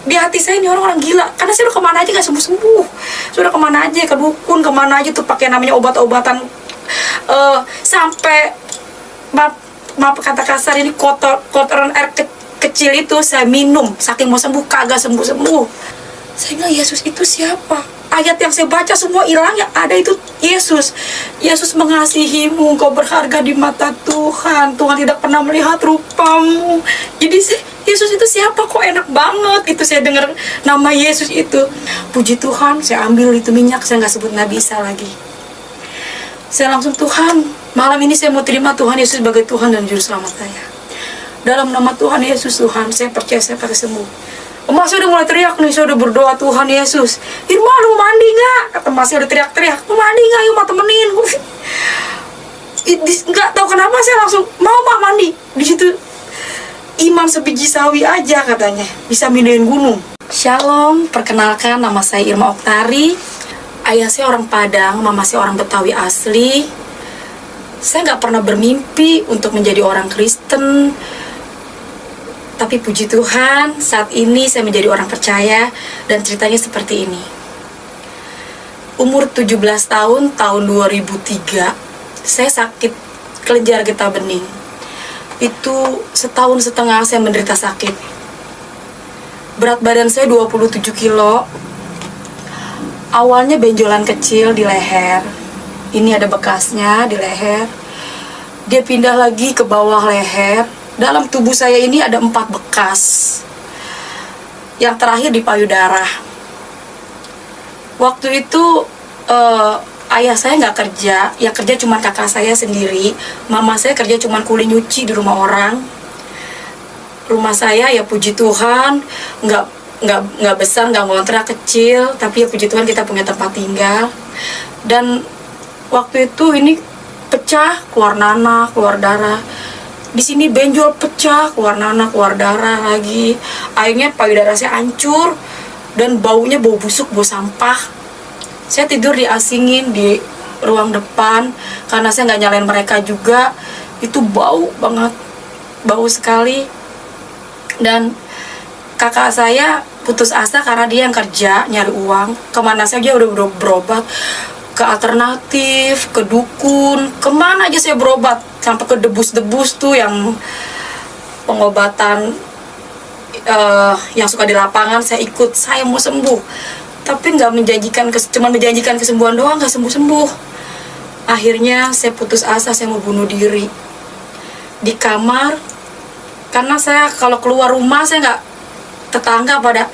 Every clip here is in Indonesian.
di hati saya ini orang-orang gila, karena saya udah kemana aja gak sembuh-sembuh, sudah kemana aja, ke dukun, kemana aja tuh pakai namanya obat-obatan, sampai maaf kata kasar, ini kotoran air kecil itu saya minum, saking mau sembuh kagak sembuh-sembuh. Saya bilang, Yesus itu siapa? Ayat yang saya baca semua hilang, yang ada itu Yesus. Yesus mengasihimu, engkau berharga di mata Tuhan. Tuhan tidak pernah melihat rupamu. Jadi Yesus itu siapa? Kok enak banget itu saya dengar nama Yesus itu. Puji Tuhan, saya ambil itu minyak, saya nggak sebut Nabi Isa lagi. Saya langsung, Tuhan, malam ini saya mau terima Tuhan Yesus sebagai Tuhan dan Juru Selamat saya. Dalam nama Tuhan Yesus, Tuhan, saya percaya saya pasti sembuh. Mas udah mulai teriak nih, saya udah berdoa, Tuhan Yesus, Irma lu mau mandi nggak? Kata Mas udah teriak-teriak, mau mandi nggak? Yuk, mau temenin. Nggak tahu kenapa saya langsung mau mandi. Di situ iman sebiji sawi aja katanya bisa mindahin gunung. Shalom, perkenalkan nama saya Irma Oktari. Ayah saya orang Padang, mama saya orang Betawi asli. Saya nggak pernah bermimpi untuk menjadi orang Kristen. Tapi puji Tuhan, saat ini saya menjadi orang percaya dan ceritanya seperti ini. Umur 17 tahun 2003, saya sakit kelenjar getah bening. Itu setahun setengah saya menderita sakit. Berat badan saya 27 kilo. Awalnya benjolan kecil di leher. Ini ada bekasnya di leher. Dia pindah lagi ke bawah leher. Dalam tubuh saya ini ada 4 bekas. Yang terakhir di payudara. Waktu itu ayah saya nggak kerja, yang kerja cuma kakak saya sendiri. Mama saya kerja cuma kuli nyuci di rumah orang. Rumah saya ya puji Tuhan nggak besar, nggak ngontrak, kecil, tapi ya puji Tuhan kita punya tempat tinggal. Dan waktu itu ini pecah, keluar nanah, keluar darah. Di sini benjol pecah, keluar nanah, keluar darah lagi. Akhirnya payudara saya hancur dan baunya bau busuk, bau sampah. Saya tidur diasingin di ruang depan karena saya nggak nyalain mereka juga. Itu bau banget, bau sekali. Dan kakak saya putus asa karena dia yang kerja nyari uang. Kemana saja udah berobat, ke alternatif, ke dukun, kemana aja saya berobat, sampai ke debus-debus tuh yang pengobatan yang suka di lapangan saya ikut. Saya mau sembuh, tapi nggak menjanjikan, cuma menjanjikan kesembuhan doang, nggak sembuh-sembuh. Akhirnya saya putus asa, saya mau bunuh diri di kamar. Karena saya kalau keluar rumah, saya nggak, tetangga pada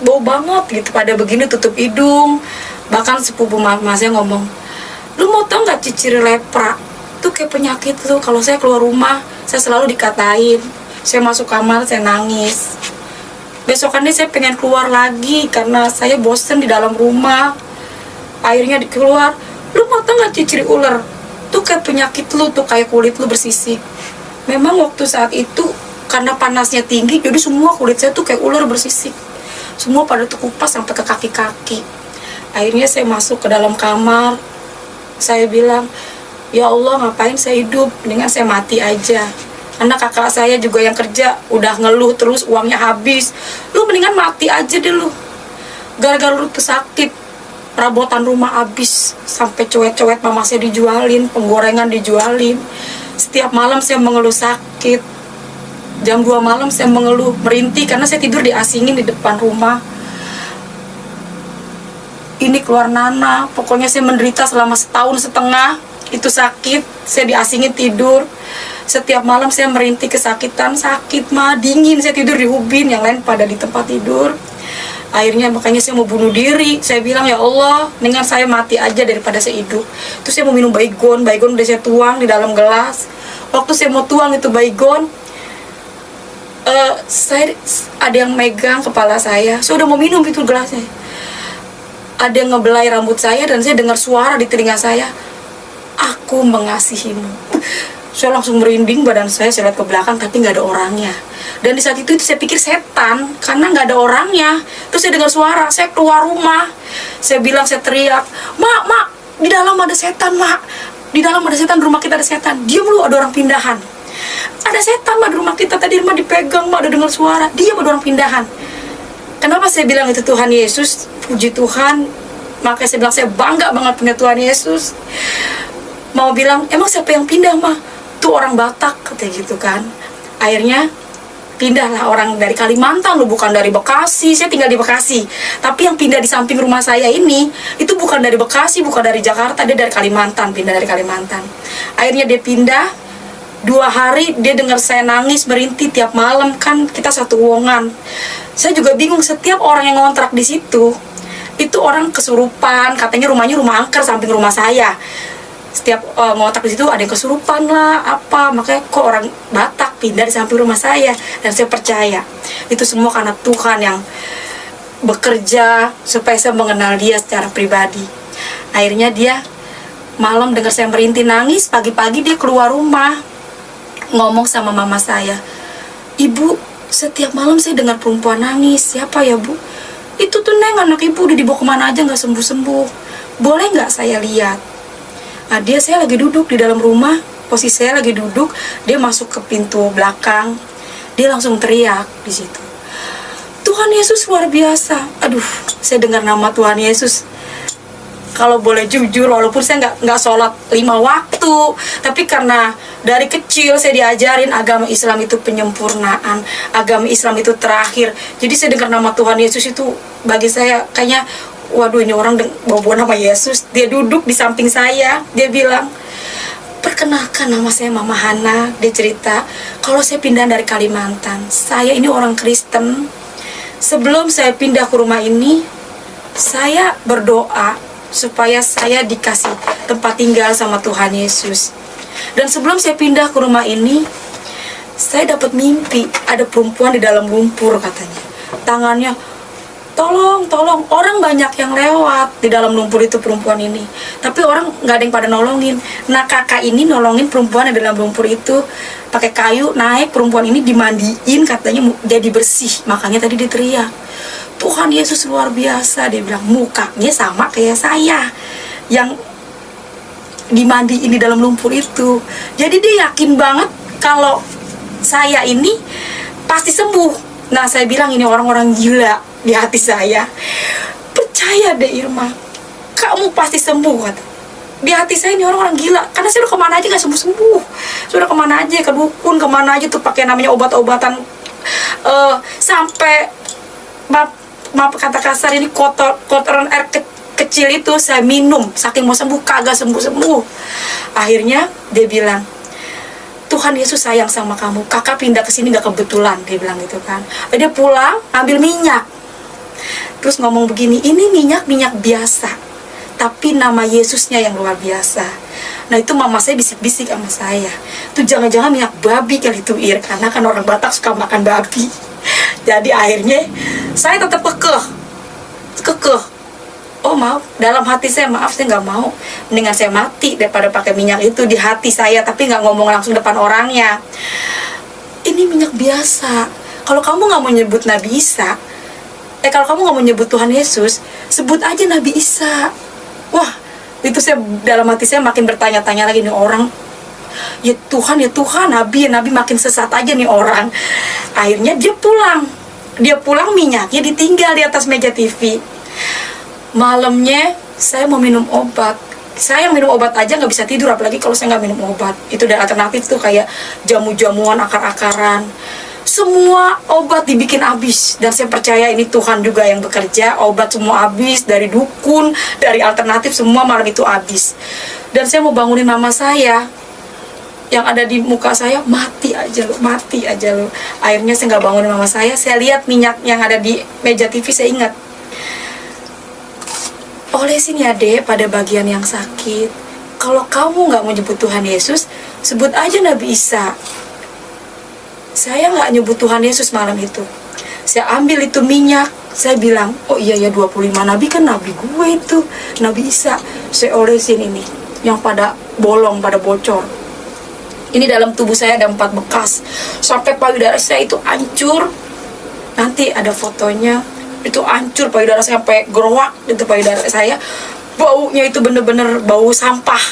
bau banget gitu, pada begini tutup hidung. Bahkan sepupu mama saya ngomong, lu mau tau nggak ciri lepra? Tuh kayak penyakit tuh. Kalau saya keluar rumah, saya selalu dikatain. Saya masuk kamar, saya nangis. Besokannya saya pengen keluar lagi karena saya bosen di dalam rumah. Akhirnya keluar, lu mau tau nggak ciri ular? Tuh kayak penyakit lu, tuh kayak kulit lu bersisik. Memang waktu saat itu karena panasnya tinggi, jadi semua kulit saya tuh kayak ular bersisik. Semua pada tuh kupas sampai ke kaki-kaki. Akhirnya saya masuk ke dalam kamar. Saya bilang, ya Allah, ngapain saya hidup, mendingan saya mati aja. Anak kakak saya juga yang kerja udah ngeluh terus, uangnya habis. Lu mendingan mati aja deh lu. Gara-gara lu tuh sakit, perabotan rumah habis, sampai cowet-cowet mama saya dijualin, penggorengan dijualin. Setiap malam saya mengeluh sakit. Jam 2 malam saya mengeluh, merintih karena saya tidur diasingin di depan rumah. Ini keluar nanah, pokoknya saya menderita selama setahun setengah. Itu sakit, saya diasingin tidur. Setiap malam saya merintih kesakitan, sakit mah, dingin, saya tidur di ubin, yang lain pada di tempat tidur. Akhirnya makanya saya mau bunuh diri. Saya bilang, ya Allah, mendingan saya mati aja daripada saya hidup. Terus saya mau minum baygon udah saya tuang di dalam gelas. Waktu saya mau tuang itu baygon, saya ada yang megang kepala saya udah mau minum itu gelasnya. Ada yang ngebelai rambut saya dan saya dengar suara di telinga saya, aku mengasihimu. Saya langsung merinding badan saya lihat ke belakang tapi nggak ada orangnya. Dan di saat itu saya pikir setan karena nggak ada orangnya. Terus saya dengar suara, saya keluar rumah. Saya bilang, saya teriak, mak, di dalam ada setan, mak. Di dalam ada setan, rumah kita ada setan. Diam lu, ada orang pindahan. Ada setan mah di rumah kita, tadi rumah dipegang mah, ada dengar suara. Dia mah orang pindahan. Kenapa saya bilang itu Tuhan Yesus? Puji Tuhan. Makanya saya bilang saya bangga banget punya Tuhan Yesus. Mau bilang, emang siapa yang pindah mah? Tuh orang Batak, katanya gitu kan. Akhirnya pindahlah orang dari Kalimantan loh, bukan dari Bekasi. Saya tinggal di Bekasi, tapi yang pindah di samping rumah saya ini itu bukan dari Bekasi, bukan dari Jakarta, dia dari Kalimantan, pindah dari Kalimantan. Akhirnya dia pindah. 2 hari dia dengar saya nangis merintih tiap malam, kan kita satu ruangan. Saya juga bingung, setiap orang yang ngontrak di situ itu orang kesurupan, katanya rumahnya rumah angker samping rumah saya. Setiap ngontrak di situ ada yang kesurupan lah apa, makanya kok orang Batak pindah di samping rumah saya. Dan saya percaya itu semua karena Tuhan yang bekerja supaya saya mengenal dia secara pribadi. Akhirnya dia malam dengar saya merintih nangis, pagi-pagi dia keluar rumah ngomong sama mama saya, "Ibu, setiap malam saya dengar perempuan nangis." "Siapa ya, Bu?" "Itu tuh Neng, anak ibu, udah dibawa kemana aja nggak sembuh-sembuh. Boleh nggak saya lihat?" Nah, saya lagi duduk di dalam rumah, posisi saya lagi duduk, dia masuk ke pintu belakang, dia langsung teriak di situ, "Tuhan Yesus luar biasa." Aduh, saya dengar nama Tuhan Yesus. Kalau boleh jujur, walaupun saya nggak sholat 5 waktu, tapi karena dari kecil saya diajarin agama Islam itu penyempurnaan, agama Islam itu terakhir. Jadi saya dengar nama Tuhan Yesus itu bagi saya kayaknya, waduh ini orang bawa nama Yesus. Dia duduk di samping saya, dia bilang, "Perkenalkan, nama saya Mama Hana." Dia cerita, kalau saya pindah dari Kalimantan, saya ini orang Kristen. Sebelum saya pindah ke rumah ini, saya berdoa supaya saya dikasih tempat tinggal sama Tuhan Yesus. Dan sebelum saya pindah ke rumah ini, saya dapat mimpi ada perempuan di dalam lumpur, katanya. Tangannya, tolong, tolong. Orang banyak yang lewat di dalam lumpur itu, perempuan ini. Tapi orang nggak ada yang pada nolongin. Nah, kakak ini nolongin perempuan di dalam lumpur itu. Pakai kayu, naik, perempuan ini dimandiin, katanya jadi bersih. Makanya tadi dia teriak, "Tuhan Yesus luar biasa." Dia bilang, mukanya sama kayak saya yang dimandiin di dalam lumpur itu. Jadi dia yakin banget kalau saya ini pasti sembuh. Nah, saya bilang ini orang-orang gila di hati saya. "Percaya deh Irma, kamu pasti sembuh," kata. Di hati saya ini orang-orang gila, karena saya udah kemana aja gak sembuh-sembuh. Sudah kemana aja, ke dukun, kemana aja tuh pakai namanya obat-obatan, sampai maaf kata kasar, ini kotoran air kecil itu saya minum, saking mau sembuh kagak sembuh-sembuh. Akhirnya dia bilang, "Tuhan Yesus sayang sama kamu, kakak pindah ke sini gak kebetulan," dia bilang gitu kan. Dia pulang ambil minyak, terus ngomong begini, "Ini minyak biasa, tapi nama Yesusnya yang luar biasa." Nah, itu mama saya bisik-bisik sama saya, "Tuh jangan-jangan minyak babi kali itu, Ir," karena kan orang Batak suka makan babi. Jadi akhirnya saya tetap kekeh. Oh maaf, dalam hati saya, maaf saya nggak mau, mendingan saya mati daripada pakai minyak itu di hati saya, tapi nggak ngomong langsung depan orangnya. "Ini minyak biasa. Kalau kamu nggak mau nyebut Nabi Isa, kalau kamu nggak mau nyebut Tuhan Yesus, sebut aja Nabi Isa." Wah, itu saya dalam hati saya makin bertanya-tanya lagi, nih orang, ya Tuhan, Nabi makin sesat aja nih orang. Akhirnya dia pulang, minyaknya ditinggal di atas meja TV. Malamnya saya mau minum obat. Saya yang minum obat aja nggak bisa tidur, apalagi kalau saya nggak minum obat. Itu dari alternatif tuh kayak jamu-jamuan, akar-akaran. Semua obat dibikin habis. Dan saya percaya ini Tuhan juga yang bekerja. Obat semua habis, dari dukun, dari alternatif, semua malam itu habis. Dan saya mau bangunin mama saya, yang ada di muka saya, mati aja lo. Akhirnya saya nggak bangunin mama saya lihat minyak yang ada di meja TV, saya ingat, "Olesin ya Dek pada bagian yang sakit. Kalau kamu nggak mau nyebut Tuhan Yesus, sebut aja Nabi Isa." Saya nggak nyebut Tuhan Yesus malam itu. Saya ambil itu minyak, saya bilang, "Oh iya ya, 25 nabi kan nabi gue itu, Nabi Isa." Saya olesin ini yang pada bolong, pada bocor. Ini dalam tubuh saya ada 4 bekas, sampai payudara saya itu hancur. Nanti ada fotonya, itu hancur payudara saya sampai gerowak itu payudara saya. Baunya itu bener-bener bau sampah.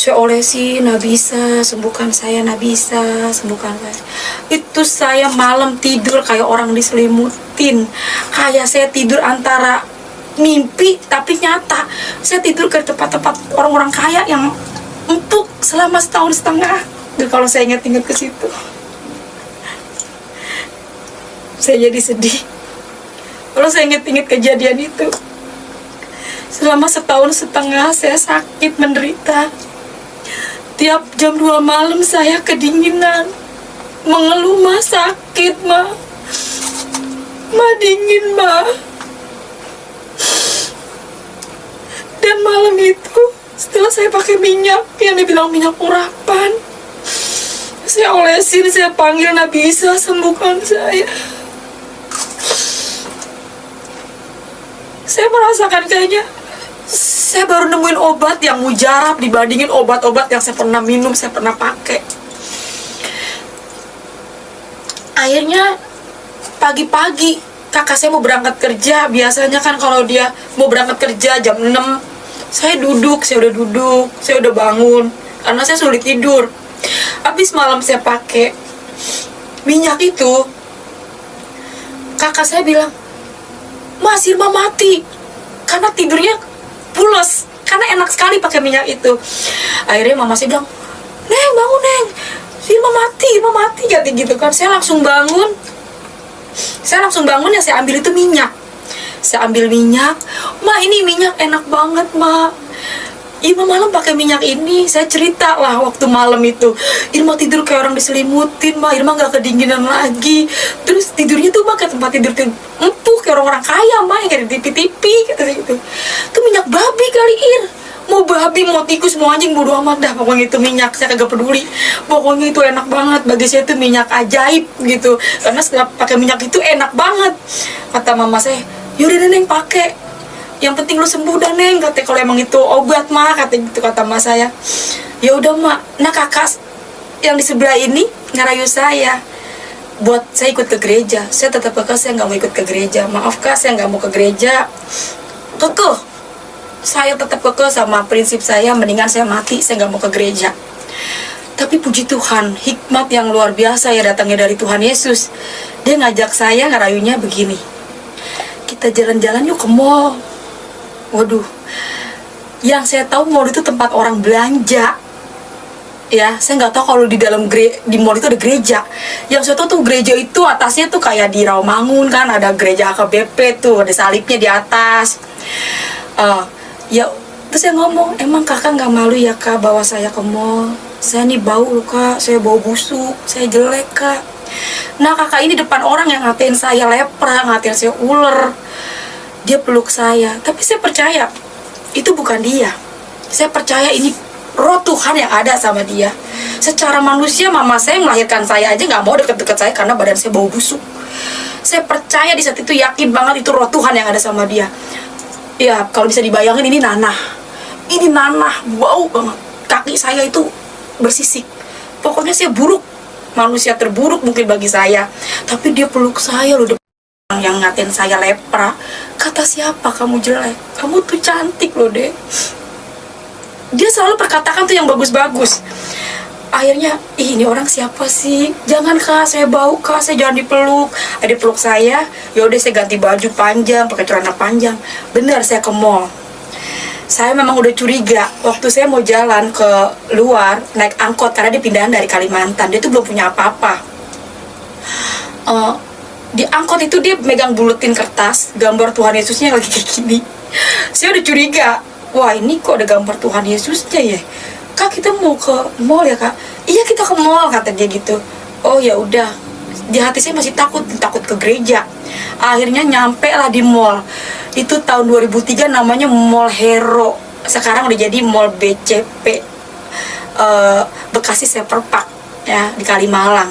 Saya olesi, Nabisa, sembuhkan saya, Nabisa, sembuhkan saya. Itu saya malam tidur kayak orang diselimutin. Kayak saya tidur antara mimpi tapi nyata. Saya tidur ke tempat-tempat orang-orang kaya yang empuk selama setahun setengah. Dan kalau saya ingat-ingat ke situ, saya jadi sedih. Kalau saya ingat-ingat kejadian itu, selama setahun setengah saya sakit menderita. Tiap jam 2 malam saya kedinginan, mengeluh, "Ma, sakit, Ma. Ma, dingin, Ma." Dan malam itu, setelah saya pakai minyak yang dibilang minyak urapan, saya olesin, saya panggil Nabisa, sembuhkan saya. Saya merasakan kayaknya saya baru nemuin obat yang mujarab dibandingin obat-obat yang saya pernah minum, saya pernah pakai. Akhirnya pagi-pagi kakak saya mau berangkat kerja. Biasanya kan kalau dia mau berangkat kerja jam 6, saya udah bangun karena saya sulit tidur. Habis malam saya pakai minyak itu, kakak saya bilang, "Mas, Irma mati." Karena tidurnya pules, karena enak sekali pakai minyak itu. Akhirnya mama saya bilang, "Neng, bangun, Neng. Irma mati, kata gitu kan. Saya langsung bangun, ya saya ambil itu minyak. Saya ambil minyak, "Ma, ini minyak enak banget, Ma. Irma malam pakai minyak ini." Saya cerita lah waktu malam itu, "Irma tidur kayak orang diselimutin, Ma. Irma gak kedinginan lagi. Terus tidurnya tuh pakai tempat tidur empuk kayak orang-orang kaya, Ma, yang kayak di TV-TV," kata gitu. "Itu minyak babi kali, Ir. Mau babi, mau tikus, mau anjing, bodo amat dah. Pokoknya itu minyak, saya kagak peduli. Pokoknya itu enak banget. Bagi saya itu minyak ajaib gitu. Karena setelah pakai minyak itu enak banget." Kata mama saya, "Yaudah, Neng, pakai. Yang penting lu sembuh dah, Neng," katanya, "kalau emang itu obat, Ma," kata gitu, kata mas saya. Ya udah, Mak. Nah, kakak yang di sebelah ini ngerayu saya buat saya ikut ke gereja. Saya tetap kekeh, saya nggak mau ikut ke gereja. "Maaf, Kak, saya nggak mau ke gereja." Kekeh, saya tetap kekeh sama prinsip saya, mendingan saya mati, saya nggak mau ke gereja. Tapi puji Tuhan, hikmat yang luar biasa ya datangnya dari Tuhan Yesus. Dia ngajak saya, ngerayunya begini, "Kita jalan-jalan yuk ke mall." Waduh, yang saya tahu mall itu tempat orang belanja. Ya, saya nggak tahu kalau di mall itu ada gereja. Yang saya tahu tuh gereja itu atasnya tuh kayak di Rawamangun kan, ada gereja AKBP tuh, ada salibnya di atas. Ya, terus saya ngomong, "Emang kakak nggak malu ya, Kak, bawa saya ke mall? Saya nih bau loh, Kak, saya bau busuk, saya jelek, Kak." Nah, kakak ini depan orang yang ngatain saya lepra, ngatain saya ular. Dia peluk saya, tapi saya percaya itu bukan dia. Saya percaya ini roh Tuhan yang ada sama dia. Secara manusia, mama saya melahirkan saya aja nggak mau deket-deket saya karena badan saya bau busuk. Saya percaya di saat itu, yakin banget itu roh Tuhan yang ada sama dia. Ya, kalau bisa dibayangin, ini nanah, bau banget. Kaki saya itu bersisik. Pokoknya saya buruk, manusia terburuk mungkin bagi saya. Tapi dia peluk saya loh, yang ngatain saya lepra. Kata, "Siapa kamu jelek? Kamu tuh cantik loh, Dek." Dia selalu perkatakan tuh yang bagus-bagus. Akhirnya, ini orang siapa sih? "Jangan, Kak, saya bau, Kak, saya jangan dipeluk." Dia peluk saya, ya udah saya ganti baju panjang, pakai celana panjang. Benar, saya ke mall. Saya memang udah curiga waktu saya mau jalan ke luar naik angkot karena dia pindahan dari Kalimantan. Dia tuh belum punya apa-apa. Di angkot itu dia megang buletin kertas gambar Tuhan Yesusnya lagi kayak gini. Saya udah curiga, wah ini kok ada gambar Tuhan Yesusnya ya. "Kak, kita mau ke mall ya, Kak?" "Iya, kita ke mall," kata dia gitu. Oh ya udah, di hati saya masih takut ke gereja. Akhirnya nyampe lah di mall. Itu tahun 2003, namanya Mall Hero. Sekarang udah jadi Mall BCP, Bekasi Seperpak ya, di Kalimalang.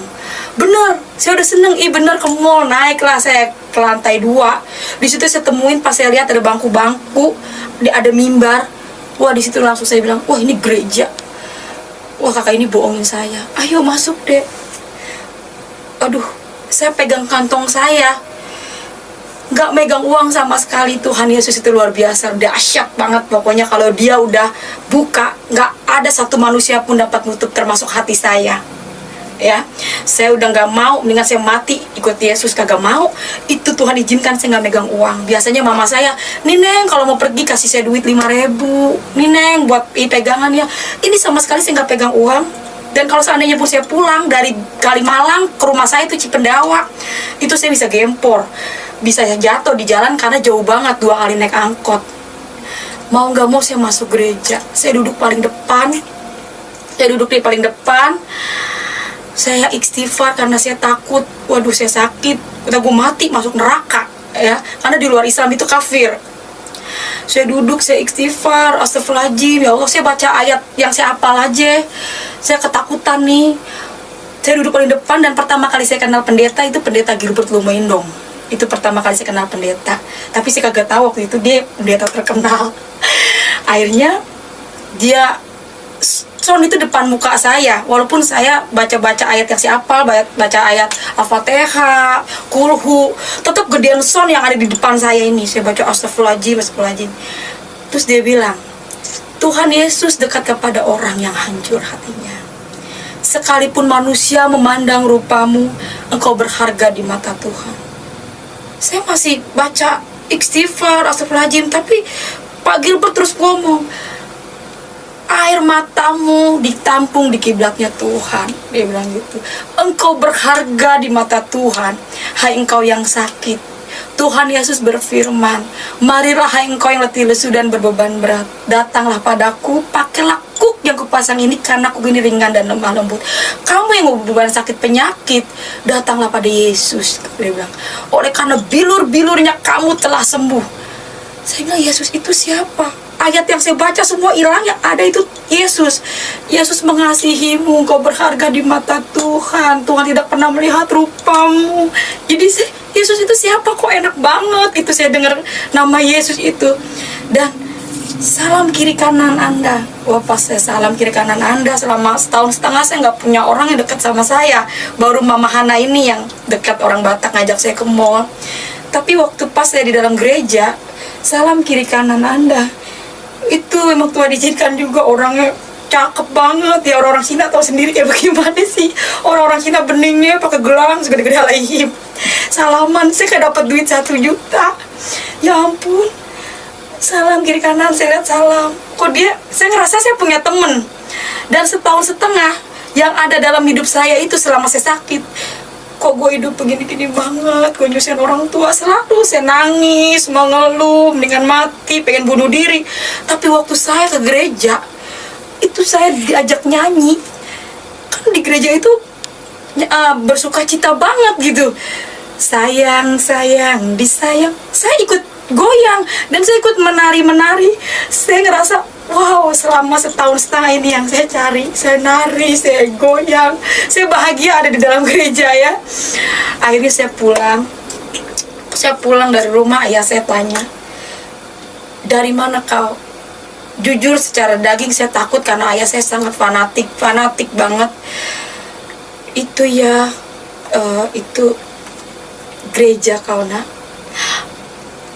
Bener, saya udah seneng, bener ke mall. Naiklah saya ke lantai 2. Di situ saya temuin, pas saya lihat ada bangku-bangku, ada mimbar. Wah, di situ langsung saya bilang, "Wah, ini gereja." Wah, kakak ini bohongin saya. "Ayo masuk, Dek." Aduh, saya pegang kantong saya. nggak megang uang sama sekali. Tuhan Yesus itu luar biasa, dahsyat banget pokoknya. Kalau dia udah buka, nggak ada satu manusia pun dapat nutup, termasuk hati saya. Ya, saya udah nggak mau, mendingan saya mati ikut Yesus, kagak mau. Itu Tuhan izinkan saya nggak megang uang. Biasanya mama saya, nih Neng kalau mau pergi kasih saya duit 5.000, nih Neng buat pegangan ya. Ini sama sekali saya nggak pegang uang. Dan kalau seandainya pun saya pulang dari Kalimalang ke rumah saya itu Cipendawa, itu saya bisa gempor, bisa jatuh di jalan karena jauh banget, 2 kali naik angkot. Mau nggak mau saya masuk gereja, saya duduk paling depan, saya istighfar karena saya takut, waduh saya sakit, udah gue mati masuk neraka ya, karena di luar Islam itu kafir. Saya duduk, saya istighfar, astagfirullahaladzim, ya Allah, saya baca ayat yang saya hafal aja. Saya ketakutan nih. Saya duduk paling depan, dan pertama kali saya kenal pendeta itu pendeta Gilbert Lumendong. Itu pertama kali saya kenal pendeta. Tapi saya kagak tahu waktu itu dia pendeta terkenal. Akhirnya dia sound itu depan muka saya, walaupun saya baca-baca ayat yang saya hafal, baca ayat Al-Fatihah, Kulhu, tetap gedean sound yang ada di depan saya ini. Saya baca astagfirullahaladzim. Terus dia bilang, Tuhan Yesus dekat kepada orang yang hancur hatinya. Sekalipun manusia memandang rupamu, engkau berharga di mata Tuhan. Saya masih baca istighfar, astagfirullahaladzim, tapi Pak Gilbert terus ngomong, air matamu ditampung di kiblatnya Tuhan. Dia bilang gitu. Engkau berharga di mata Tuhan, hai engkau yang sakit. Tuhan Yesus berfirman, marilah hai engkau yang letih lesu dan berbeban berat, datanglah padaku, pakailah kuk yang kupasang ini, karena kuk ini ringan dan lemah lembut. Kamu yang beban sakit penyakit, datanglah pada Yesus. Dia bilang, oleh karena bilur-bilurnya kamu telah sembuh. Saya bilang, Yesus itu siapa? Ayat yang saya baca semua hilang, yang ada itu Yesus. Yesus mengasihimu, engkau berharga di mata Tuhan. Tuhan tidak pernah melihat rupamu. Jadi Yesus itu siapa? Kok enak banget itu saya dengar nama Yesus itu. Dan salam kiri kanan Anda. Wah, pas saya salam kiri kanan Anda, selama setahun setengah saya nggak punya orang yang dekat sama saya. Baru Mama Hana ini yang dekat, orang Batak, ngajak saya ke mall. Tapi waktu pas saya di dalam gereja, salam kiri kanan Anda, itu memang Tuhan izinkan juga orangnya cakep banget ya. Orang-orang Cina tahu sendiri kayak bagaimana sih, orang-orang Cina beningnya pakai gelang segede-gede alaihim. Salaman, saya kayak dapat duit 1 juta. Ya ampun, salam kiri kanan, saya lihat salam. Kok dia, saya ngerasa saya punya temen. Dan setahun setengah yang ada dalam hidup saya itu selama saya sakit, kok gue hidup begini-gini banget, gue nyusahin orang tua, selalu saya nangis, mengeluh, mendingan mati, pengen bunuh diri. Tapi waktu saya ke gereja, itu saya diajak nyanyi. Kan di gereja itu bersuka cita banget gitu. Sayang, sayang, disayang. Saya ikut goyang, dan saya ikut menari-menari. Saya ngerasa, wow, selama setahun setengah ini yang saya cari, saya nari, saya goyang, saya bahagia ada di dalam gereja ya. Akhirnya saya pulang dari rumah, ayah saya tanya, dari mana kau? Jujur secara daging saya takut karena ayah saya sangat fanatik banget. Itu ya, itu gereja kau nak.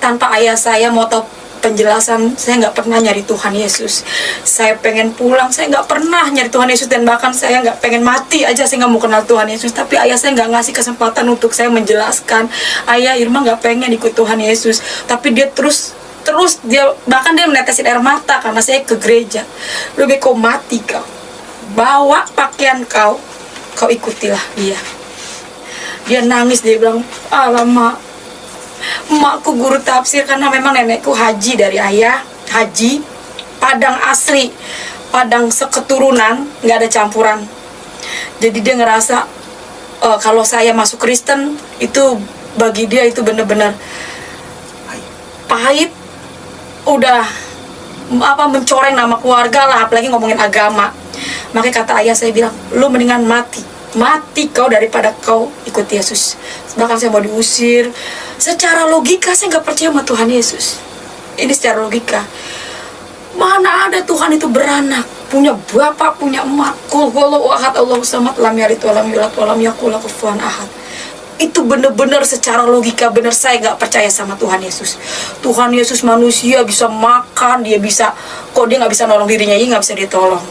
Tanpa ayah saya mau tahu penjelasan, saya nggak pernah nyari Tuhan Yesus. Saya pengen pulang, saya nggak pernah nyari Tuhan Yesus, dan bahkan saya nggak pengen mati aja, saya nggak mau kenal Tuhan Yesus. Tapi ayah saya nggak ngasih kesempatan untuk saya menjelaskan, ayah, Irma nggak pengen ikut Tuhan Yesus. Tapi dia terus dia bahkan dia menetesin air mata karena saya ke gereja. Lebih kau mati kau, bawa pakaian kau ikutilah dia. Dia nangis, dia bilang, alamak, emakku guru tafsir, karena memang nenekku haji dari ayah, haji Padang asli, Padang seketurunan, nggak ada campuran. Jadi dia ngerasa kalau saya masuk Kristen itu bagi dia itu bener-bener pahit, udah mencoreng nama keluarga lah, apalagi ngomongin agama. Makanya kata ayah saya bilang, lu mendingan mati kau daripada kau ikut Yesus. Bahkan saya mau diusir. Secara logika saya nggak percaya sama Tuhan Yesus. Ini secara logika. Mana ada Tuhan itu beranak, punya bapak, punya emak. Qul huwallahu ahad, Allahus samad, lam yalid walam yulad walam yakul lahu kufuwan ahad. Itu bener-bener secara logika bener, saya nggak percaya sama Tuhan Yesus. Tuhan Yesus manusia, bisa makan, dia bisa, kok dia nggak bisa nolong dirinya, dia nggak bisa ditolong.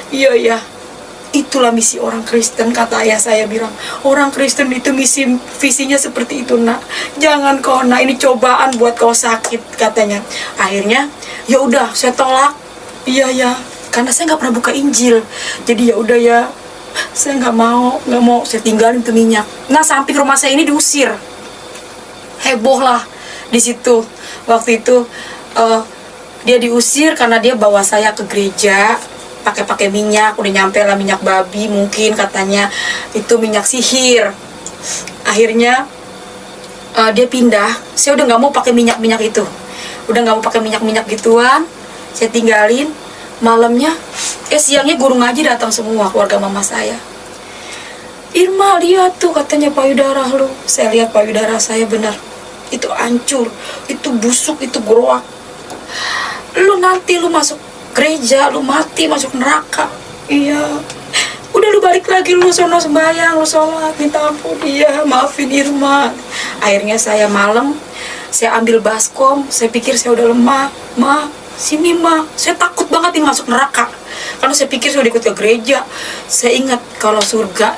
Iya ya, itulah misi orang Kristen, kata ayah saya bilang. Orang Kristen itu visinya seperti itu, nak. Jangan kau, nak, ini cobaan buat kau sakit, katanya. Akhirnya ya udah saya tolak. Iya ya, karena saya nggak pernah buka Injil. Jadi ya udah ya, saya nggak mau, saya tinggalin tuh minyak. Nah, samping rumah saya ini diusir, heboh lah di situ. Waktu itu dia diusir karena dia bawa saya ke gereja pakai minyak, udah nyampe lah minyak babi, mungkin katanya itu minyak sihir. Akhirnya dia pindah. Saya udah nggak mau pakai minyak itu, udah nggak mau pakai minyak gituan. Saya tinggalin. Malamnya, siangnya guru ngaji datang semua, keluarga mama saya. Irma, lihat tuh, katanya payudara lu. Saya lihat payudara saya, benar, itu hancur, itu busuk, itu geroak. Lu nanti lu masuk gereja, lu mati, masuk neraka. Iya. Udah, lu balik lagi, lu sono sembahyang, lu sholat, minta ampun. Iya, maafin Irma. Akhirnya saya malam, saya ambil baskom. Saya pikir saya udah lemah. Sini, Ma, saya takut banget ini masuk neraka. Karena saya pikir saya udah ikut ke gereja. Saya ingat kalau surga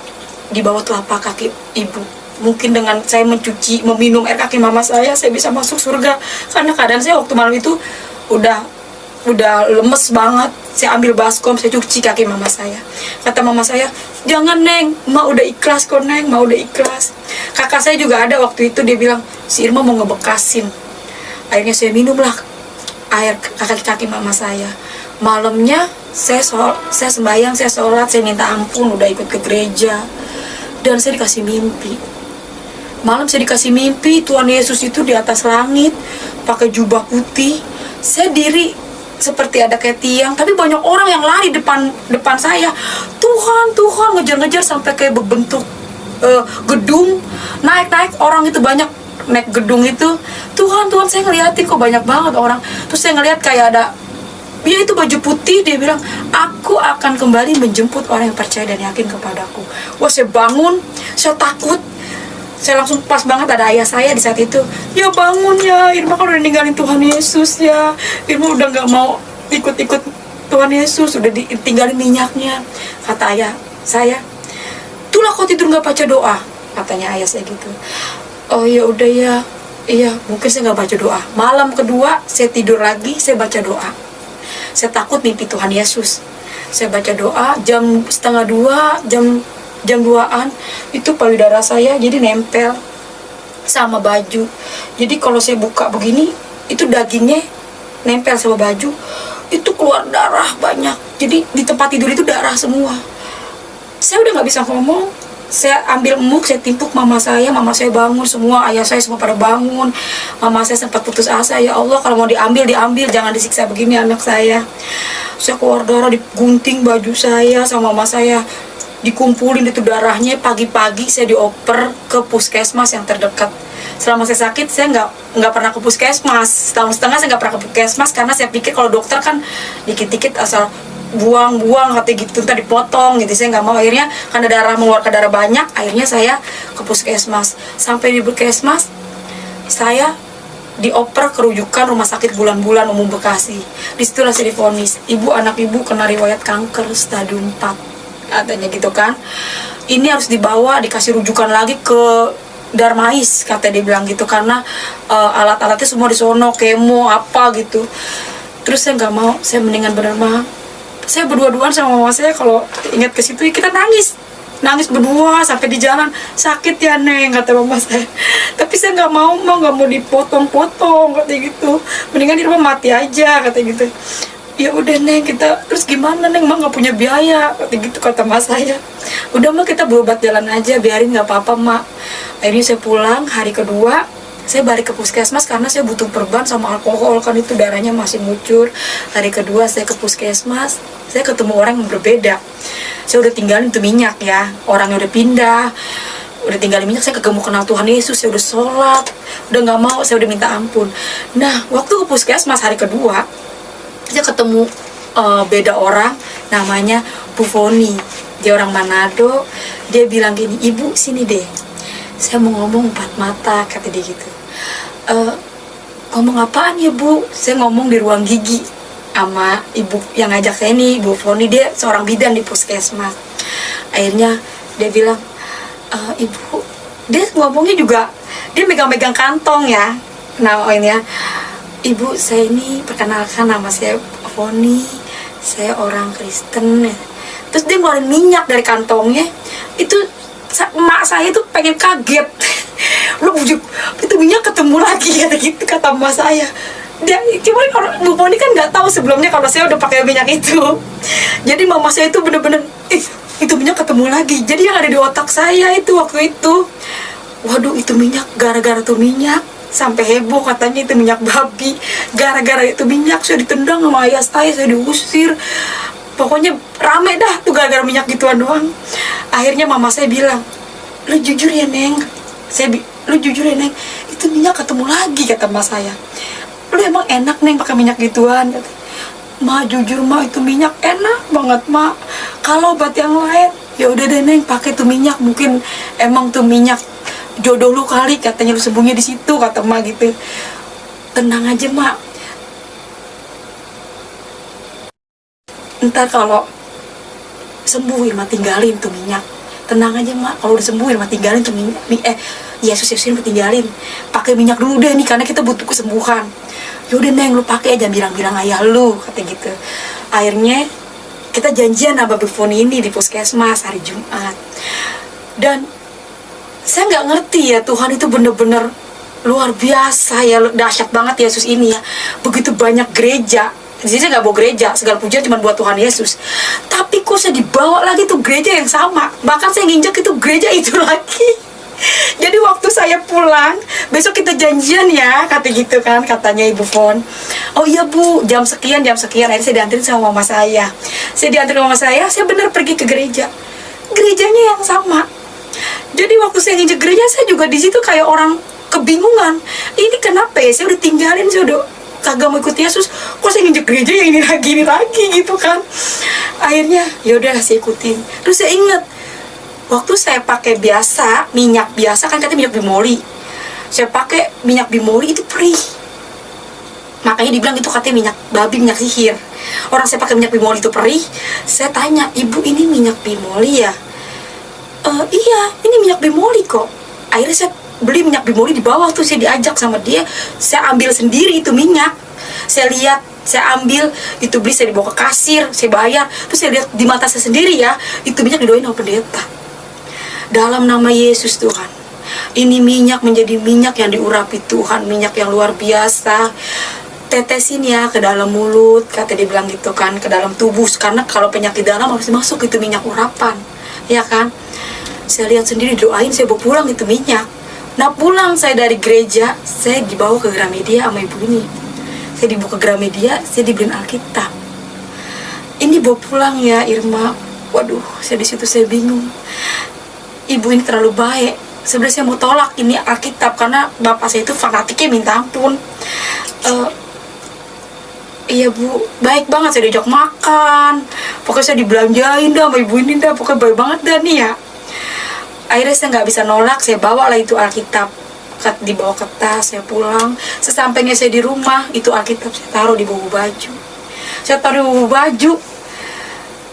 di bawah telapak kaki ibu. Mungkin dengan saya meminum air kaki mama saya bisa masuk surga. Karena keadaan saya waktu malam itu udah lemes banget. Saya ambil baskom, saya cuci kaki mama saya. Kata mama saya, jangan, Neng, Ma udah ikhlas kok, Neng, Ma udah ikhlas. Kakak saya juga ada waktu itu, dia bilang, si Irma mau ngebekasin. Akhirnya saya minumlah air kaki mama saya. Malamnya saya sembahyang, saya sholat, saya minta ampun, udah ikut ke gereja. Dan saya dikasih mimpi. Malam saya dikasih mimpi, Tuhan Yesus itu di atas langit, pakai jubah putih. Saya diri seperti ada kayak tiang, tapi banyak orang yang lari depan saya. Tuhan, ngejar-ngejar sampai kayak berbentuk gedung. Naik orang itu banyak, naik gedung itu. Tuhan, saya ngeliatin kok banyak banget orang. Terus saya ngeliat kayak ada, ya itu baju putih. Dia bilang, aku akan kembali menjemput orang yang percaya dan yakin kepadaku. Wah, saya bangun, saya takut. Saya langsung, pas banget ada ayah saya di saat itu. Ya bangun ya, Irma kan udah ninggalin Tuhan Yesus ya. Irma udah gak mau ikut-ikut Tuhan Yesus, udah ditinggalin minyaknya. Kata ayah saya, itulah kau tidur gak baca doa, katanya ayah saya gitu. Oh ya udah ya, iya, mungkin saya nggak baca doa. Malam kedua saya tidur lagi, saya baca doa. Saya takut mimpi Tuhan Yesus. Saya baca doa, jam 1:30, jam 2-an, itu payudara saya jadi nempel sama baju. Jadi kalau saya buka begini, itu dagingnya nempel sama baju, itu keluar darah banyak. Jadi di tempat tidur itu darah semua. Saya udah nggak bisa ngomong. Saya ambil emuk, saya timpuk mama saya bangun semua, ayah saya semua pada bangun. Mama saya sempat putus asa, ya Allah kalau mau diambil, jangan disiksa begini anak saya. Saya keluar darah, digunting baju saya sama mama saya, dikumpulin itu darahnya. Pagi-pagi saya dioper ke puskesmas yang terdekat. Selama saya sakit, saya nggak pernah ke puskesmas. Setahun setengah saya nggak pernah ke puskesmas karena saya pikir kalau dokter kan dikit-dikit asal buang katanya gitu, ntar dipotong gitu. Saya nggak mau. Akhirnya karena mengeluarkan darah banyak, akhirnya saya ke puskesmas. Sampai di puskesmas saya dioper kerujukan Rumah Sakit Bulan-Bulan Umum Bekasi. Disitulah saya divonis, anak ibu kena riwayat kanker stadium 4, katanya gitu kan. Ini harus dibawa, dikasih rujukan lagi ke Darmais, katanya dia bilang gitu, karena alat-alatnya semua di sono, kemo apa gitu. Terus saya nggak mau, saya mendingan bener mah. Saya berdua-duaan sama mama saya, kalau ingat ke situ kita nangis berdua sampai di jalan. Sakit ya, Neng, kata mama saya. Tapi saya nggak mau dipotong-potong, katanya gitu. Mendingan di rumah mati aja, katanya gitu. Ya udah, Neng, kita terus gimana, Neng? Mak nggak punya biaya, katanya gitu, kata mas saya. Udah, Mak, kita berobat jalan aja, biarin, nggak apa-apa, Mak. Akhirnya saya pulang. Hari kedua saya balik ke puskesmas karena saya butuh perban sama alkohol, kan itu darahnya masih ngucur. Hari kedua saya ke puskesmas, saya ketemu orang yang berbeda. Saya udah tinggalin itu minyak ya, orangnya udah pindah, udah tinggalin minyak. Saya kagak mau kenal Tuhan Yesus, saya udah sholat, udah nggak mau, saya udah minta ampun. Nah, waktu ke puskesmas hari kedua, saya ketemu beda orang, namanya Bu Foni. Dia orang Manado. Dia bilang gini, Ibu sini deh, Saya mau ngomong empat mata, kata dia gitu. Ngomong apaan ya Bu? Saya ngomong di ruang gigi sama ibu yang ngajak saya nih, Ibu Foni. Dia seorang bidan di puskesmas. Akhirnya dia bilang, Ibu, dia ngomongnya juga, dia megang-megang kantong ya. Nah ini ya, Ibu, saya ini perkenalkan, nama saya Foni, saya orang Kristen. Terus dia ngeluarin minyak dari kantongnya. Itu emak saya tuh pengen kaget. Lu bujuk, itu minyak ketemu lagi, kata gitu, kata emak saya. Dia, cuman orang Bu Foni kan nggak tahu sebelumnya kalau saya udah pakai minyak itu. Jadi mama saya itu bener-bener, itu minyak ketemu lagi. Jadi yang ada di otak saya itu waktu itu, waduh itu minyak, gara-gara tuh minyak sampai heboh katanya itu minyak babi. Gara-gara itu minyak saya ditendang sama ayah saya diusir. Pokoknya rame dah tuh gara-gara minyak gituan doang. Akhirnya mama saya bilang, lu jujur ya Neng, lu jujur ya Neng, itu minyak ketemu lagi, kata mas saya. Lu emang enak Neng pakai minyak gituan, kata. Ma jujur Ma, itu minyak enak banget Ma. Kalau obat yang lain ya udah deh Neng pakai tuh minyak, mungkin emang tuh minyak jodoh lu kali, katanya lu sembunyi di situ, kata Ma gitu. Tenang aja Ma, ntar kalau sembuh Irma tinggalin tuh minyak. Tenang aja Mak, kalau udah sembuh Irma tinggalin tuh minyak. Yesus tinggalin. Pakai minyak dulu deh nih, karena kita butuh kesembuhan. Yaudah Neng, lu pakai aja, bilang-bilang ayah lu, kata gitu. Akhirnya kita janjian sama Bu Foni ini di puskesmas hari Jumat. Dan saya nggak ngerti ya, Tuhan itu bener-bener luar biasa ya, dahsyat banget Yesus ini ya. Begitu banyak gereja. Jadi saya nggak bawa gereja, segala pujian cuma buat Tuhan Yesus. Tapi kok saya dibawa lagi tuh gereja yang sama. Bahkan saya nginjak itu gereja itu lagi. Jadi waktu saya pulang, besok kita janjian ya, kata gitu kan, katanya Ibu Fon. Oh iya Bu, jam sekian. Akhirnya saya dianterin sama mama saya. Saya benar pergi ke gereja. Gerejanya yang sama. Jadi waktu saya nginjak gereja, saya juga di situ kayak orang kebingungan. Ini kenapa ya? Saya udah tinggalin, saya udah kagak mau ikut Yesus, kok saya nginjek gereja yang ini lagi gitu kan. Akhirnya yaudah saya ikutin. Terus saya ingat waktu saya pakai biasa, minyak biasa kan, katanya minyak bimoli. Saya pakai minyak bimoli itu perih, makanya dibilang itu katanya minyak babi, minyak sihir. Orang saya pakai minyak bimoli itu perih. Saya tanya, Ibu ini minyak bimoli ya? Iya, ini minyak bimoli kok. Akhirnya saya beli minyak bimoli di bawah tuh, saya diajak sama dia, saya ambil sendiri itu minyak. Saya lihat, saya ambil, itu beli, saya dibawa ke kasir, saya bayar. Terus saya lihat di mata saya sendiri ya, itu minyak didoain sama pendeta. Dalam nama Yesus Tuhan, ini minyak menjadi minyak yang diurapi Tuhan, minyak yang luar biasa. Tetesin ya ke dalam mulut, kata dia bilang gitu kan, ke dalam tubuh. Karena kalau penyakit dalam harus masuk itu minyak urapan, ya kan. Saya lihat sendiri, doain, saya bawa pulang itu minyak. Nah pulang saya dari gereja, saya dibawa ke Gramedia sama ibu ini. Saya dibawa ke Gramedia, saya dibeliin Alkitab. Ini bawa pulang ya Irma. Waduh, saya di situ saya bingung. Ibu ini terlalu baik. Sebenarnya saya mau tolak ini Alkitab karena bapak saya itu fanatiknya minta ampun. Iya Bu, baik banget, saya diajak makan. Pokoknya saya dibelanjain dah sama ibu ini dah, pokoknya baik banget dah nih ya. Akhirnya saya nggak bisa nolak, saya bawa lah itu Alkitab, dibawa ke tas, saya pulang. Sesampainya saya di rumah, itu Alkitab saya taruh di bawah baju. Saya taruh di bawah baju.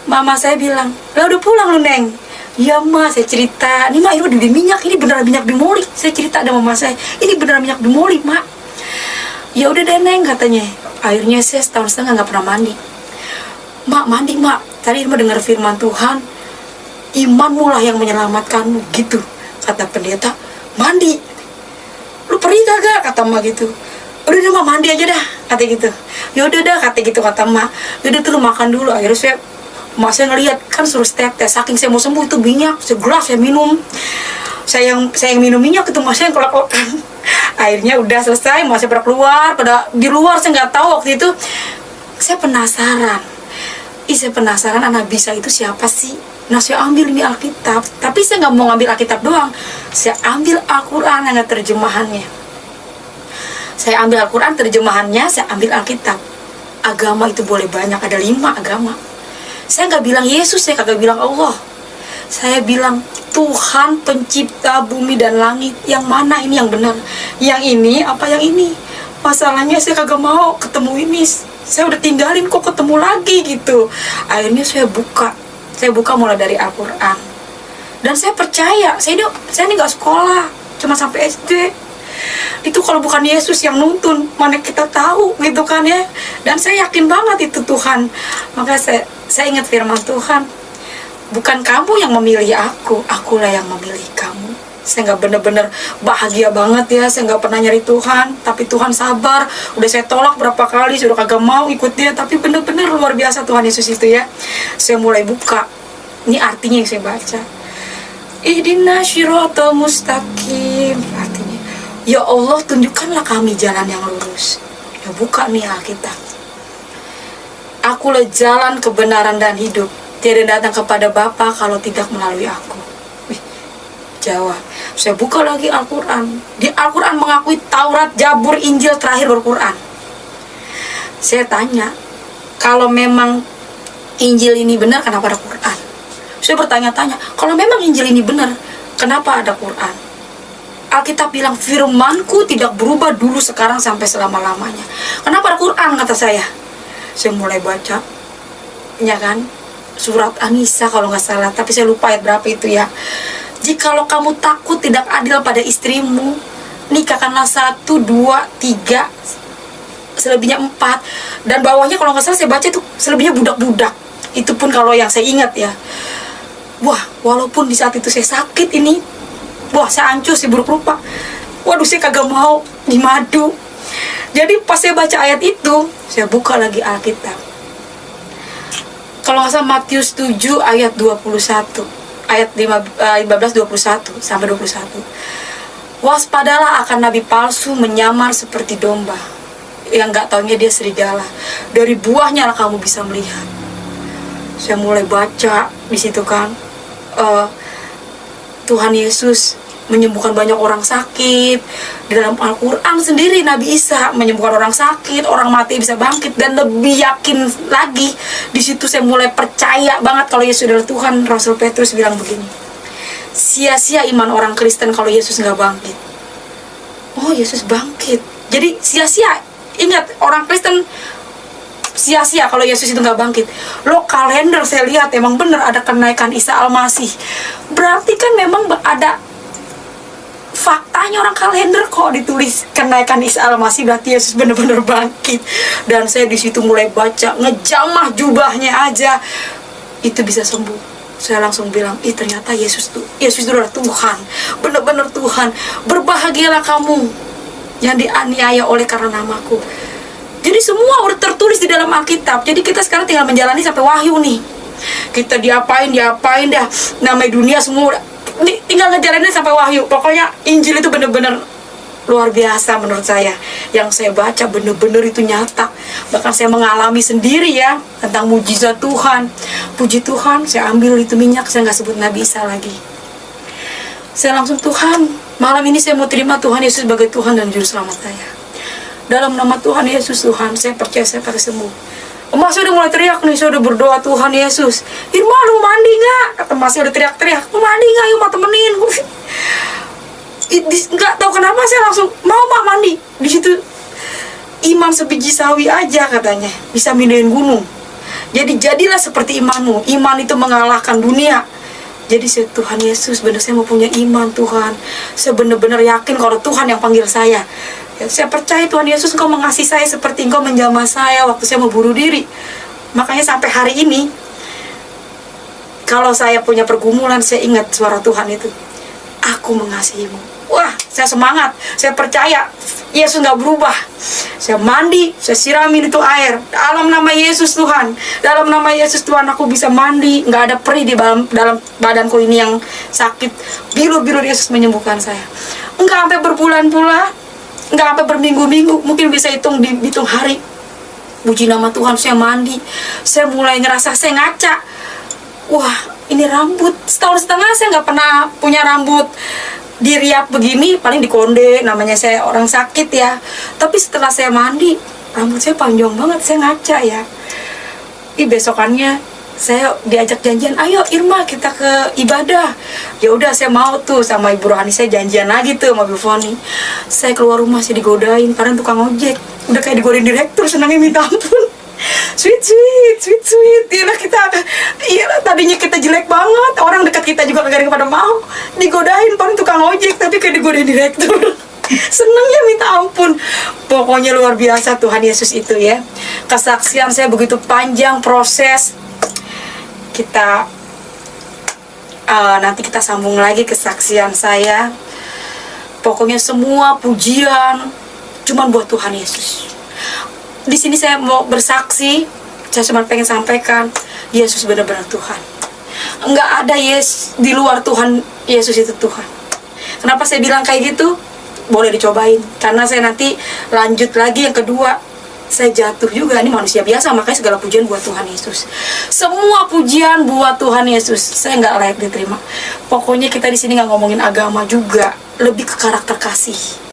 Mama saya bilang, lah udah pulang lu Neng? Iya Ma, saya cerita, ini Ma, ini udah di minyak, ini beneran minyak bimoli. Saya cerita sama mama saya, ini beneran minyak bimoli Ma. Ya udah deh Neng, katanya. Akhirnya saya setahun setengah nggak pernah mandi. Mak, mandi Mak, tadi Irma dengar firman Tuhan, imanmu lah yang menyelamatkanmu, gitu kata pendeta. Mandi, lu pergi kagak, kata emak gitu. Udah deh Mak, mandi aja dah, kata gitu. Ya udah dah, kata gitu, kata emak. Yaudah tuh lu makan dulu. Akhirnya emak saya ngeliat kan suruh step tes, saking saya mau sembuh itu minyak segelas saya minum. Saya yang minum minyak, itu emak saya yang kelak-kelakan. Akhirnya udah selesai, emak saya pada keluar, pada di luar. Saya nggak tahu waktu itu, saya penasaran. Saya penasaran anak bisa itu siapa sih. Nah saya ambil ini Alkitab, tapi saya nggak mau ngambil Alkitab doang, saya ambil Al-Quran yang ada terjemahannya. Saya ambil Al-Quran terjemahannya, saya ambil Alkitab. Agama itu boleh banyak, ada 5 agama. Saya nggak bilang Yesus, saya kagak bilang Allah. Saya bilang Tuhan pencipta bumi dan langit, yang mana ini yang benar? Yang ini apa yang ini? Masalahnya saya kagak mau ketemu ini. Saya udah tinggalin kok ketemu lagi gitu. Akhirnya saya buka mulai dari Al-Quran. Dan saya percaya, saya ini nggak sekolah, cuma sampai SD. Itu kalau bukan Yesus yang nuntun, mana kita tahu gitu kan ya. Dan saya yakin banget itu Tuhan. Maka saya ingat firman Tuhan, bukan kamu yang memilih akulah yang memilih kamu. Saya nggak bener-bener bahagia banget ya, saya nggak pernah nyari Tuhan, tapi Tuhan sabar. Udah saya tolak berapa kali, sudah kagak mau ikut dia, tapi bener-bener luar biasa Tuhan Yesus itu ya. Saya mulai buka, ini artinya yang saya baca. Ihdinas siratal mustaqim, artinya, ya Allah tunjukkanlah kami jalan yang lurus. Ya buka nih Alkitab. Akulah jalan kebenaran dan hidup. Tiada datang kepada Bapa kalau tidak melalui aku. Jawab. Saya buka lagi Al-Quran. Di Al-Quran mengakui Taurat, Zabur, Injil, terakhir Al-Quran. Saya tanya, kalau memang Injil ini benar, kenapa ada Quran? Saya bertanya-tanya, kalau memang Injil ini benar, kenapa ada Quran? Alkitab bilang, firmanku tidak berubah dulu, sekarang, sampai selama-lamanya. Kenapa ada Quran, kata saya? Saya mulai baca, ya kan, surat An-Nisa kalau nggak salah, tapi saya lupa ayat berapa itu ya. Jikalau kamu takut tidak adil pada istrimu, nikahkanlah 1, 2, 3, selebihnya 4. Dan bawahnya kalau nggak salah saya baca itu selebihnya budak-budak. Itu pun kalau yang saya ingat ya. Wah, walaupun di saat itu saya sakit ini, wah saya ancur, saya buruk rupa. Waduh, saya kagak mau dimadu. Jadi pas saya baca ayat itu, saya buka lagi Alkitab. Kalau nggak salah Matius 7 ayat 21. Ayat 15, 21 sampai 21. Waspadalah akan nabi palsu menyamar seperti domba, yang gak taunya dia serigala. Dari buahnya lah kamu bisa melihat. Saya mulai baca di situ kan, Tuhan Yesus menyembuhkan banyak orang sakit. Di dalam Al-Quran sendiri Nabi Isa menyembuhkan orang sakit, orang mati bisa bangkit. Dan lebih yakin lagi, di situ saya mulai percaya banget kalau Yesus adalah Tuhan. Rasul Petrus bilang begini, sia-sia iman orang Kristen kalau Yesus nggak bangkit. Oh, Yesus bangkit, jadi sia-sia. Ingat, orang Kristen sia-sia kalau Yesus itu nggak bangkit. Lo kalender saya lihat emang bener ada kenaikan Isa Al-Masih. Berarti kan memang ada faktanya, orang kalender kok ditulis kenaikan Isa Al-Masih, berarti Yesus benar-benar bangkit. Dan saya di situ mulai baca, ngejamah jubahnya aja itu bisa sembuh. Saya langsung bilang, ternyata Yesus itu adalah Tuhan, benar-benar Tuhan. Berbahagialah kamu yang dianiaya oleh karena namaku. Jadi semua udah tertulis di dalam Alkitab. Jadi kita sekarang tinggal menjalani sampai Wahyu nih. Kita diapain dah, namanya dunia semua tinggal ngejalanin sampai Wahyu. Pokoknya Injil itu bener-bener luar biasa menurut saya. Yang saya baca bener-bener itu nyata. Bahkan saya mengalami sendiri ya tentang mujizat Tuhan. Puji Tuhan, saya ambil itu minyak, saya nggak sebut Nabi Isa lagi. Saya langsung, Tuhan, malam ini saya mau terima Tuhan Yesus sebagai Tuhan dan Juru Selamat saya. Dalam nama Tuhan Yesus, Tuhan, saya percaya saya akan sembuh. Emak saya udah mulai teriak nih, saya udah berdoa, Tuhan Yesus, Irma lu mandi gak? Kata emak saya udah teriak-teriak, lu mandi gak? Yuk mak temenin. Gak tahu kenapa saya langsung mau mak mandi. Di situ iman sebiji sawi aja katanya bisa mindahin gunung. Jadi jadilah seperti imanmu. Iman itu mengalahkan dunia. Jadi saya, Tuhan Yesus, benar saya mau punya iman Tuhan. Saya benar-benar yakin kalau Tuhan yang panggil saya. Saya percaya Tuhan Yesus, Engkau mengasihi saya seperti Engkau menjamah saya waktu saya mau bunuh diri. Makanya sampai hari ini, kalau saya punya pergumulan, saya ingat suara Tuhan itu, aku mengasihimu. Wah, saya semangat, saya percaya Yesus gak berubah. Saya mandi, saya siramin itu air. Dalam nama Yesus Tuhan, dalam nama Yesus Tuhan, aku bisa mandi. Gak ada perih di dalam badanku ini yang sakit. Biru-biru Yesus menyembuhkan saya. Enggak sampai berbulan-bulan, nggak sampai berminggu-minggu, mungkin bisa hitung hari. Puji nama Tuhan, saya mandi, saya mulai ngerasa saya ngaca. Wah, ini rambut setahun setengah saya nggak pernah punya rambut diriap begini, paling dikonde, namanya saya orang sakit ya. Tapi setelah saya mandi, rambut saya panjang banget, saya ngaca ya. Besokannya saya diajak janjian, ayo Irma kita ke ibadah. Ya udah saya mau tuh, sama Ibu Rohani saya janjian lagi tuh sama Bu Foni. Saya keluar rumah saya digodain karena tukang ojek, udah kayak digodain direktur, senangnya minta ampun. Sweet iyalah kita, iyalah tadinya kita jelek banget, orang dekat kita juga kagak ada yang pada mau, digodain paling tukang ojek tapi kayak digodain direktur. Senangnya minta ampun. Pokoknya luar biasa Tuhan Yesus itu ya. Kesaksian saya begitu panjang proses. Kita nanti kita sambung lagi kesaksian saya. Pokoknya semua pujian cuman buat Tuhan Yesus. Di sini saya mau bersaksi, saya cuma pengen sampaikan, Yesus benar-benar Tuhan. Enggak ada di luar Tuhan, Yesus itu Tuhan. Kenapa saya bilang kayak gitu? Boleh dicobain, karena saya nanti lanjut lagi yang kedua. Saya jatuh juga, ini manusia biasa, makanya segala pujian buat Tuhan Yesus. Semua pujian buat Tuhan Yesus, saya nggak layak diterima. Pokoknya kita di sini nggak ngomongin agama juga, lebih ke karakter kasih.